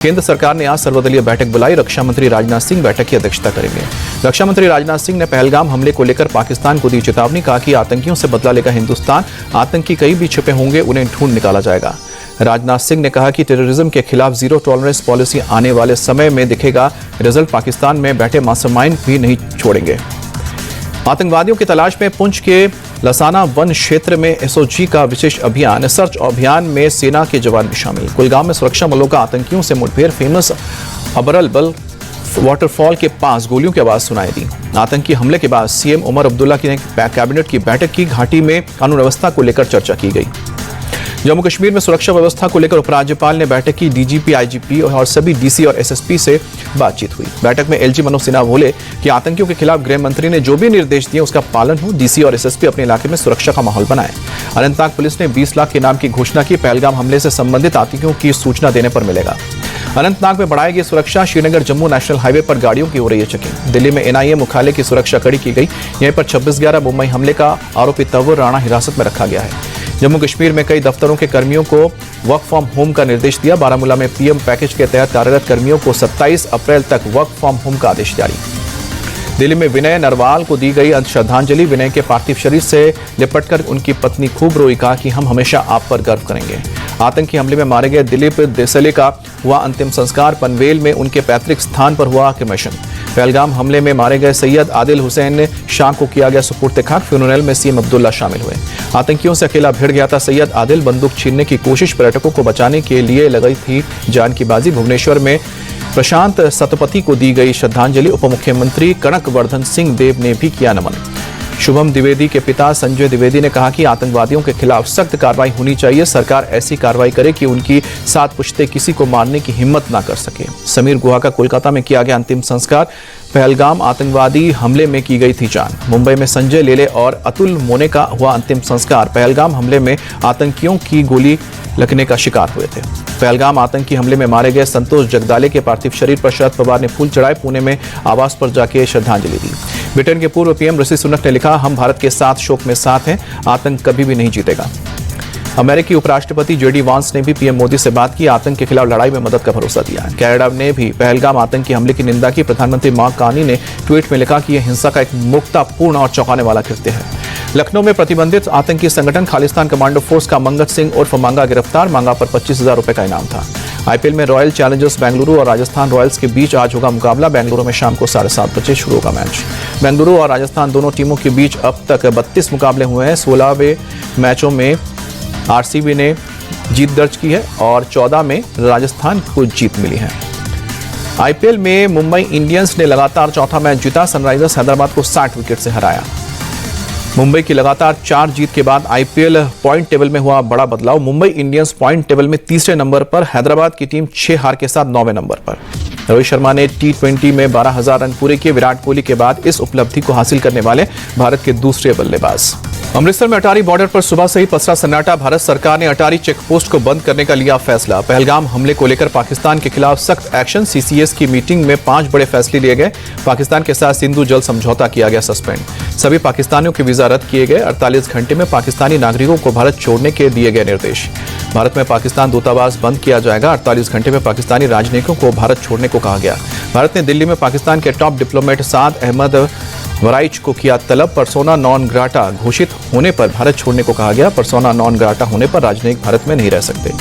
केंद्र सरकार ने आज सर्वदलीय बैठक बुलाई। रक्षा मंत्री राजनाथ सिंह बैठक की अध्यक्षता करेंगे। रक्षा मंत्री राजनाथ सिंह ने पहलगाम हमले को लेकर पाकिस्तान को दी चेतावनी। कहा कि आतंकियों से बदला लेगा हिंदुस्तान। आतंकी कहीं भी छिपे होंगे, उन्हें ढूंढ निकाला जाएगा। राजनाथ सिंह ने कहा कि टेररिज्म के खिलाफ जीरो टॉलरेंस पॉलिसी आने वाले समय में दिखेगा। रिजल्ट पाकिस्तान में बैठे मास्टरमाइंड भी नहीं छोड़ेंगे। आतंकवादियों की तलाश में पुंछ के लसाना वन क्षेत्र में एसओजी का विशेष अभियान। सर्च अभियान में सेना के जवान भी शामिल। कुलगाम में सुरक्षा बलों का आतंकियों से मुठभेड़। फेमस अबरल बल वाटरफॉल के पास गोलियों की आवाज सुनाई दी। आतंकी हमले के बाद सीएम उमर अब्दुल्ला की कैबिनेट की बैठक की। घाटी में कानून व्यवस्था को लेकर चर्चा की गई। जम्मू कश्मीर में सुरक्षा व्यवस्था को लेकर उपराज्यपाल ने बैठक की। डीजीपी, आईजीपी और सभी डीसी और एसएसपी से बातचीत हुई। बैठक में एलजी मनोज सिन्हा बोले कि आतंकियों के खिलाफ गृह मंत्री ने जो भी निर्देश दिए उसका पालन हो। डीसी और एसएसपी अपने इलाके में सुरक्षा का माहौल बनाए। अनंतनाग पुलिस ने 20 लाख के इनाम की घोषणा की। पहलगाम हमले से संबंधित आतंकियों की सूचना देने पर मिलेगा। अनंतनाग में बढ़ाई गई सुरक्षा। श्रीनगर जम्मू नेशनल हाईवे पर गाड़ियों की हो रही है चेकिंग। दिल्ली में एनआईए मुख्यालय की सुरक्षा कड़ी की गई। यहीं पर 26/11 मुंबई हमले का आरोपी तंवर राणा हिरासत में रखा गया है। जम्मू कश्मीर में कई दफ्तरों के कर्मियों को वर्क फ्रॉम होम का निर्देश दिया। बारामूला में पीएम पैकेज के तहत कार्यरत कर्मियों को 27 अप्रैल तक वर्क फ्रॉम होम का आदेश जारी। दिल्ली में विनय नरवाल को दी गई श्रद्धांजलि। विनय के पार्थिव शरीर से लिपटकर उनकी पत्नी खूब रोई। कहा कि हम हमेशा आप पर गर्व करेंगे। आतंकी हमले में मारे गए दिलीप देसले का हुआ अंतिम संस्कार। पनवेल में उनके पैतृक स्थान पर हुआ क्रेमेशन। पहलगाम हमले में मारे गए सैयद आदिल हुसैन शाह को किया गया सुपुर्द खाक। फ्यूनरल में सीएम अब्दुल्ला शामिल हुए। आतंकियों से अकेला भिड़ गया था सैयद आदिल। बंदूक छीनने की कोशिश। पर्यटकों को बचाने के लिए लगाई थी जान की बाजी। भुवनेश्वर में प्रशांत सतपथी को दी गई श्रद्धांजलि। उप मुख्यमंत्री कनकवर्धन सिंह देव ने भी किया नमन। शुभम द्विवेदी के पिता संजय द्विवेदी ने कहा कि आतंकवादियों के खिलाफ सख्त कार्रवाई होनी चाहिए। सरकार ऐसी कार्रवाई करे कि उनकी 7 पुश्ते किसी को मारने की हिम्मत ना कर सके। समीर गुहा का कोलकाता में किया गया अंतिम संस्कार। पहलगाम आतंकवादी हमले में की गई थी जान। मुंबई में संजय लेले और अतुल मोने का हुआ अंतिम संस्कार। पहलगाम हमले में आतंकियों की गोली लगने का शिकार हुए थे। पहलगाम आतंकी हमले में मारे गए संतोष जगदाले के पार्थिव शरीर पर शरद पवार ने फूल चढ़ाए। पुणे में आवास पर जाके श्रद्धांजलि दी। ब्रिटेन के पूर्व पीएम ऋषि सुनक ने लिखा, हम भारत के साथ शोक में साथ हैं। आतंक कभी भी नहीं जीतेगा। अमेरिकी उपराष्ट्रपति जेडी वांस ने भी पीएम मोदी से बात की। आतंक के खिलाफ लड़ाई में मदद का भरोसा दिया। कनाडा ने भी पहलगाम आतंकी हमले की निंदा की। प्रधानमंत्री मार्क कार्नी ने ट्वीट में लिखा कि यह हिंसा का एक मूर्खतापूर्ण और चौंकाने वाला कृत्य है। लखनऊ में प्रतिबंधित आतंकी संगठन खालिस्तान कमांडो फोर्स का मंगत सिंह उर्फ मांगा गिरफ्तार। मांगा पर 25,000 रुपए का इनाम था। आईपीएल में रॉयल चैलेंजर्स बेंगलुरु और राजस्थान रॉयल्स के बीच आज होगा मुकाबला। बेंगलुरु में शाम को 7:30 बजे शुरू होगा मैच। बेंगलुरु और राजस्थान दोनों टीमों के बीच अब तक 32 मुकाबले हुए हैं। 16वें मैचों में आरसीबी ने जीत दर्ज की है और 14 में राजस्थान को जीत मिली है। आईपीएल में मुंबई इंडियंस ने लगातार चौथा मैच जीता। सनराइजर्स हैदराबाद को 60 विकेट से हराया। मुंबई की लगातार 4 जीत के बाद आईपीएल पॉइंट टेबल में हुआ बड़ा बदलाव। मुंबई इंडियंस पॉइंट टेबल में 3रे नंबर पर। हैदराबाद की टीम 6 हार के साथ 9वें नंबर पर। रोहित शर्मा ने टी20 में 12,000 रन पूरे किए। विराट कोहली के बाद इस उपलब्धि को हासिल करने वाले भारत के दूसरे बल्लेबाज। अमृतसर में अटारी बॉर्डर पर सुबह से ही पसरा सन्नाटा। भारत सरकार ने अटारी चेकपोस्ट को बंद करने का लिया फैसला। पहलगाम हमले को लेकर पाकिस्तान के खिलाफ सख्त एक्शन। सीसीएस की मीटिंग में 5 बड़े फैसले लिए गए। पाकिस्तान के साथ सिंधु जल समझौता किया गया सस्पेंड। सभी पाकिस्तानियों के वीजा रद्द किए गए। 48 घंटे में पाकिस्तानी नागरिकों को भारत छोड़ने के दिए गए निर्देश। भारत में पाकिस्तान दूतावास बंद किया जाएगा। 48 घंटे में पाकिस्तानी राजनयिकों को भारत छोड़ने को कहा गया। भारत ने दिल्ली में पाकिस्तान के टॉप डिप्लोमेट साद अहमद वराइच को किया तलब। पर्सोना नॉन ग्राटा घोषित होने पर भारत छोड़ने को कहा गया। पर्सोना नॉन ग्राटा होने पर राजनयिक भारत में नहीं रह सकते।